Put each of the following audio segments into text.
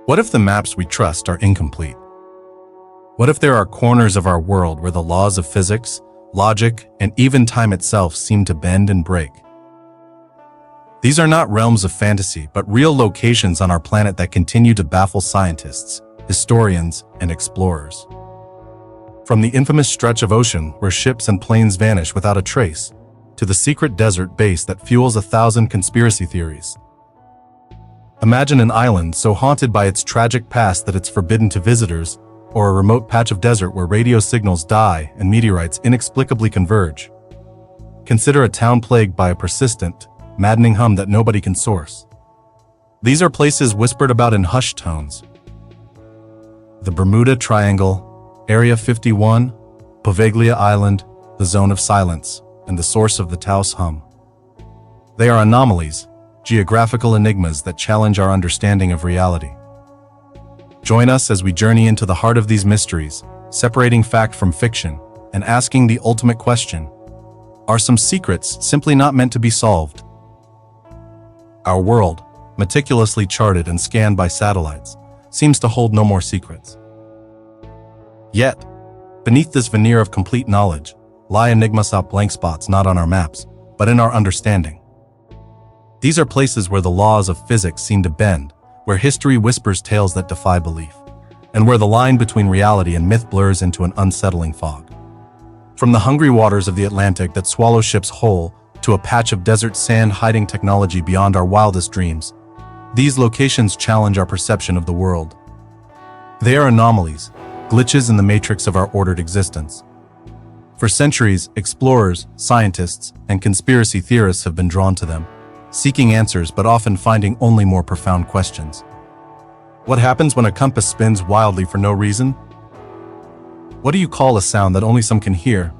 What if the maps we trust are incomplete? What if there are corners of our world where the laws of physics, logic, and even time itself seem to bend and break? These are not realms of fantasy, but real locations on our planet that continue to baffle scientists, historians, and explorers. From the infamous stretch of ocean where ships and planes vanish without a trace, to the secret desert base that fuels 1,000 conspiracy theories. Imagine an island so haunted by its tragic past that it's forbidden to visitors, or a remote patch of desert where radio signals die and meteorites inexplicably converge. Consider a town plagued by a persistent, maddening hum that nobody can source. These are places whispered about in hushed tones. The Bermuda Triangle, Area 51, Poveglia Island, the Zone of Silence, and the source of the Taos hum. They are anomalies, geographical enigmas that challenge our understanding of reality. Join us as we journey into the heart of these mysteries, separating fact from fiction, and asking the ultimate question: are some secrets simply not meant to be solved? Our world, meticulously charted and scanned by satellites, seems to hold no more secrets. Yet, beneath this veneer of complete knowledge, lie enigmas, blank spots not on our maps, but in our understanding. These are places where the laws of physics seem to bend, where history whispers tales that defy belief, and where the line between reality and myth blurs into an unsettling fog. From the hungry waters of the Atlantic that swallow ships whole, to a patch of desert sand hiding technology beyond our wildest dreams, these locations challenge our perception of the world. They are anomalies, glitches in the matrix of our ordered existence. For centuries, explorers, scientists, and conspiracy theorists have been drawn to them, seeking answers but often finding only more profound questions. What happens when a compass spins wildly for no reason? What do you call a sound that only some can hear?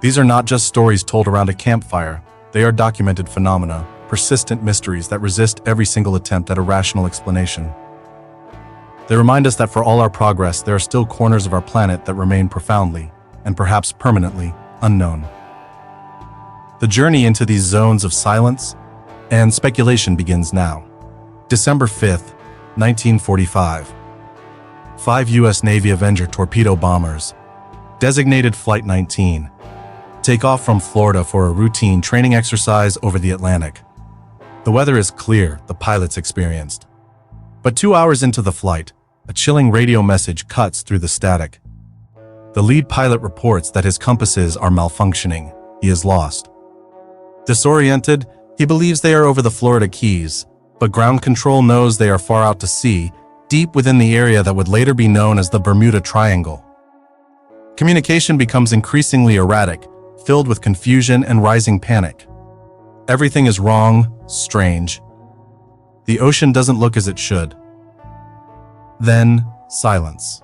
These are not just stories told around a campfire. They are documented phenomena, persistent mysteries that resist every single attempt at a rational explanation. They remind us that for all our progress, there are still corners of our planet that remain profoundly, and perhaps permanently, unknown. The journey into these zones of silence and speculation begins now. December 5th, 1945. 5 U.S. Navy Avenger torpedo bombers, designated Flight 19, take off from Florida for a routine training exercise over the Atlantic. The weather is clear, the pilots experienced. But 2 hours into the flight, a chilling radio message cuts through the static. The lead pilot reports that his compasses are malfunctioning. He is lost. Disoriented, he believes they are over the Florida Keys, but ground control knows they are far out to sea, deep within the area that would later be known as the Bermuda Triangle. Communication becomes increasingly erratic, filled with confusion and rising panic. Everything is wrong, strange. The ocean doesn't look as it should. Then, silence.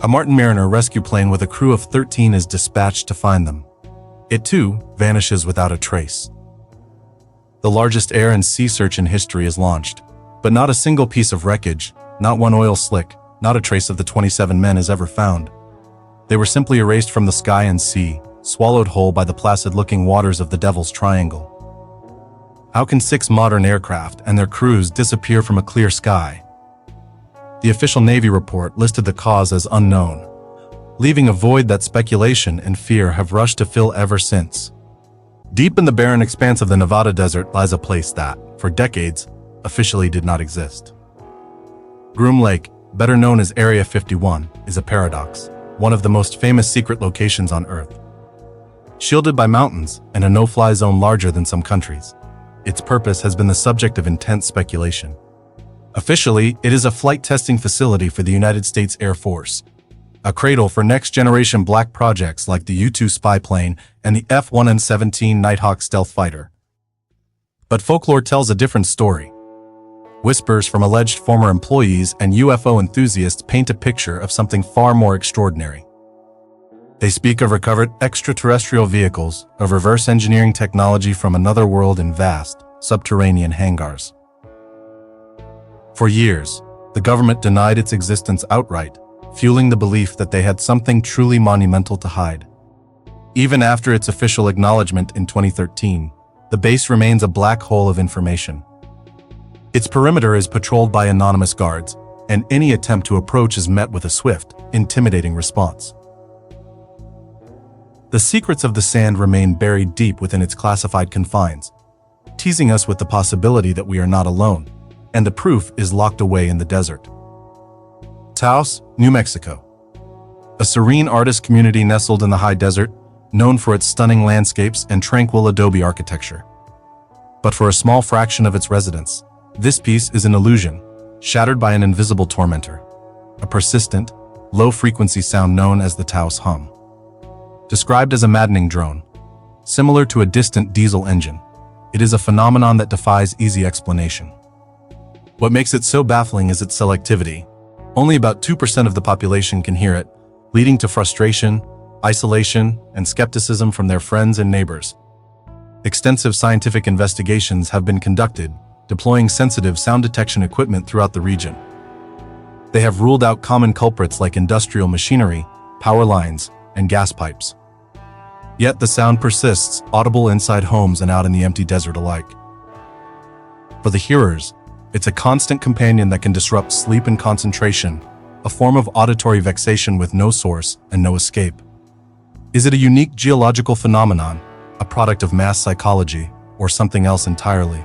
A Martin Mariner rescue plane with a crew of 13 is dispatched to find them. It too vanishes without a trace. The largest air and sea search in history is launched, but not a single piece of wreckage, not one oil slick, not a trace of the 27 men is ever found. They were simply erased from the sky and sea, swallowed whole by the placid-looking waters of the Devil's Triangle. How can 6 modern aircraft and their crews disappear from a clear sky? The official Navy report listed the cause as unknown, leaving a void that speculation and fear have rushed to fill ever since. Deep in the barren expanse of the Nevada desert lies a place that, for decades, officially did not exist. Groom Lake, better known as Area 51, is a paradox, one of the most famous secret locations on Earth. Shielded by mountains and a no-fly zone larger than some countries, its purpose has been the subject of intense speculation. Officially, it is a flight testing facility for the United States Air Force, a cradle for next-generation black projects like the U-2 spy plane and the F-117 Nighthawk stealth fighter. But folklore tells a different story. Whispers from alleged former employees and UFO enthusiasts paint a picture of something far more extraordinary. They speak of recovered extraterrestrial vehicles, of reverse engineering technology from another world in vast, subterranean hangars. For years, the government denied its existence outright, fueling the belief that they had something truly monumental to hide. Even after its official acknowledgement in 2013, the base remains a black hole of information. Its perimeter is patrolled by anonymous guards, and any attempt to approach is met with a swift, intimidating response. The secrets of the sand remain buried deep within its classified confines, teasing us with the possibility that we are not alone, and the proof is locked away in the desert. Taos, New Mexico. A serene artist community nestled in the high desert, known for its stunning landscapes and tranquil adobe architecture. But for a small fraction of its residents, this peace is an illusion, shattered by an invisible tormentor, a persistent, low-frequency sound known as the Taos hum. Described as a maddening drone, similar to a distant diesel engine, it is a phenomenon that defies easy explanation. What makes it so baffling is its selectivity. Only about 2% of the population can hear it, leading to frustration, isolation, and skepticism from their friends and neighbors. Extensive scientific investigations have been conducted, deploying sensitive sound detection equipment throughout the region. They have ruled out common culprits like industrial machinery, power lines, and gas pipes. Yet the sound persists, audible inside homes and out in the empty desert alike. For the hearers, it's a constant companion that can disrupt sleep and concentration, a form of auditory vexation with no source and no escape. Is it a unique geological phenomenon, a product of mass psychology, or something else entirely?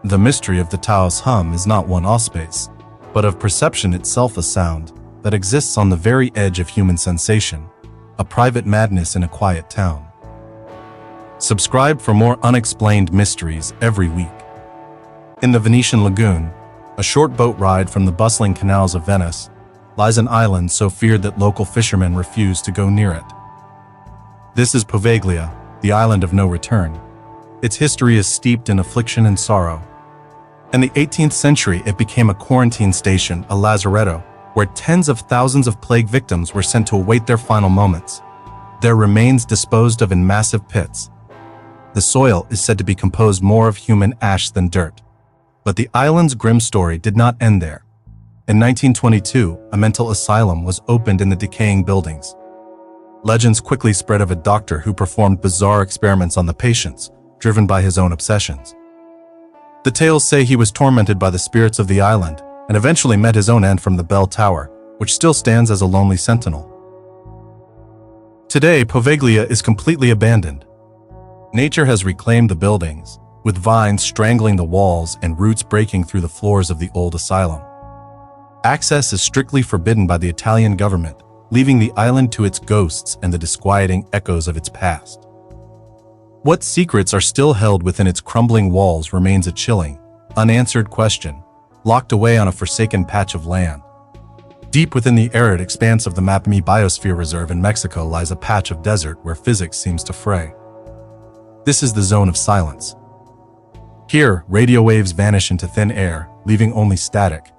The mystery of the Taos hum is not one-off space, but of perception itself, a sound that exists on the very edge of human sensation, a private madness in a quiet town. Subscribe for more unexplained mysteries every week. In the Venetian Lagoon, a short boat ride from the bustling canals of Venice, lies an island so feared that local fishermen refuse to go near it. This is Poveglia, the island of no return. Its history is steeped in affliction and sorrow. In the 18th century, it became a quarantine station, a lazaretto, where tens of thousands of plague victims were sent to await their final moments, their remains disposed of in massive pits. The soil is said to be composed more of human ash than dirt. But the island's grim story did not end there. In 1922, a mental asylum was opened in the decaying buildings. Legends quickly spread of a doctor who performed bizarre experiments on the patients, driven by his own obsessions. The tales say he was tormented by the spirits of the island and eventually met his own end from the bell tower, which still stands as a lonely sentinel. Today, Poveglia is completely abandoned. Nature has reclaimed the buildings, with vines strangling the walls and roots breaking through the floors of the old asylum. Access is strictly forbidden by the Italian government, leaving the island to its ghosts and the disquieting echoes of its past. What secrets are still held within its crumbling walls remains a chilling, unanswered question, locked away on a forsaken patch of land. Deep within the arid expanse of the Mapimi Biosphere Reserve in Mexico lies a patch of desert where physics seems to fray. This is the zone of silence. Here, radio waves vanish into thin air, leaving only static.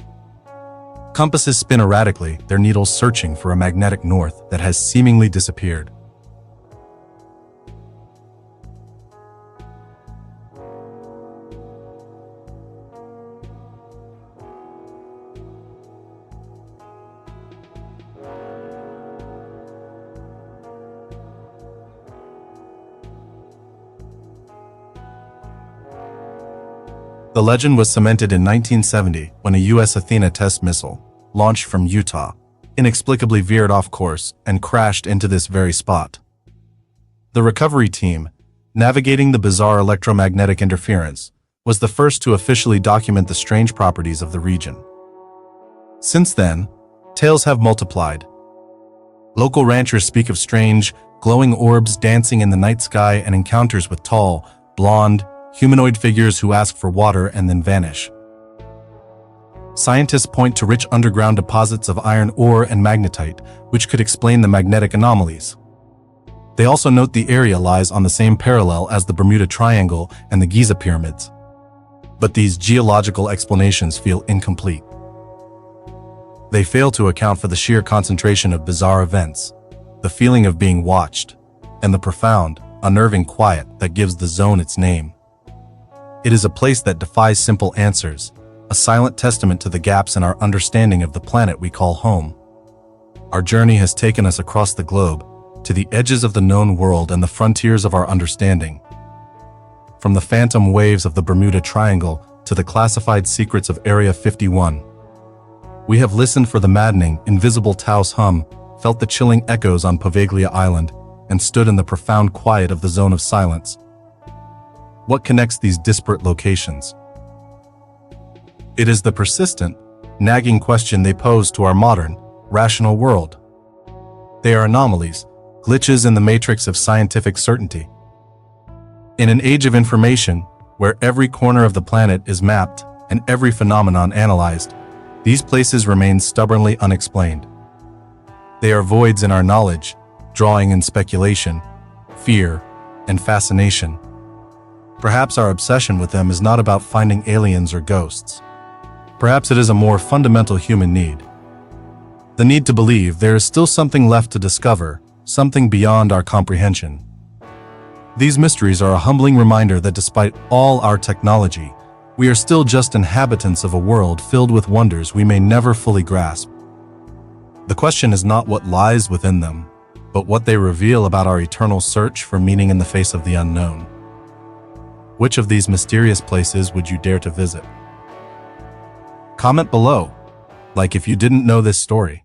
Compasses spin erratically, their needles searching for a magnetic north that has seemingly disappeared. The legend was cemented in 1970 when a U.S. Athena test missile, launched from Utah, inexplicably veered off course and crashed into this very spot. The recovery team, navigating the bizarre electromagnetic interference, was the first to officially document the strange properties of the region. Since then, tales have multiplied. Local ranchers speak of strange, glowing orbs dancing in the night sky and encounters with tall, blonde, humanoid figures who ask for water and then vanish. Scientists point to rich underground deposits of iron ore and magnetite, which could explain the magnetic anomalies. They also note the area lies on the same parallel as the Bermuda Triangle and the Giza pyramids. But these geological explanations feel incomplete. They fail to account for the sheer concentration of bizarre events, the feeling of being watched, and the profound, unnerving quiet that gives the zone its name. It is a place that defies simple answers, a silent testament to the gaps in our understanding of the planet we call home. Our journey has taken us across the globe, to the edges of the known world and the frontiers of our understanding. From the phantom waves of the Bermuda Triangle to the classified secrets of Area 51. We have listened for the maddening, invisible Taos hum, felt the chilling echoes on Poveglia Island, and stood in the profound quiet of the zone of silence. What connects these disparate locations? It is the persistent, nagging question they pose to our modern, rational world. They are anomalies, glitches in the matrix of scientific certainty. In an age of information, where every corner of the planet is mapped and every phenomenon analyzed, these places remain stubbornly unexplained. They are voids in our knowledge, drawing in speculation, fear, and fascination. Perhaps our obsession with them is not about finding aliens or ghosts. Perhaps it is a more fundamental human need. The need to believe there is still something left to discover, something beyond our comprehension. These mysteries are a humbling reminder that despite all our technology, we are still just inhabitants of a world filled with wonders we may never fully grasp. The question is not what lies within them, but what they reveal about our eternal search for meaning in the face of the unknown. Which of these mysterious places would you dare to visit? Comment below, like if you didn't know this story.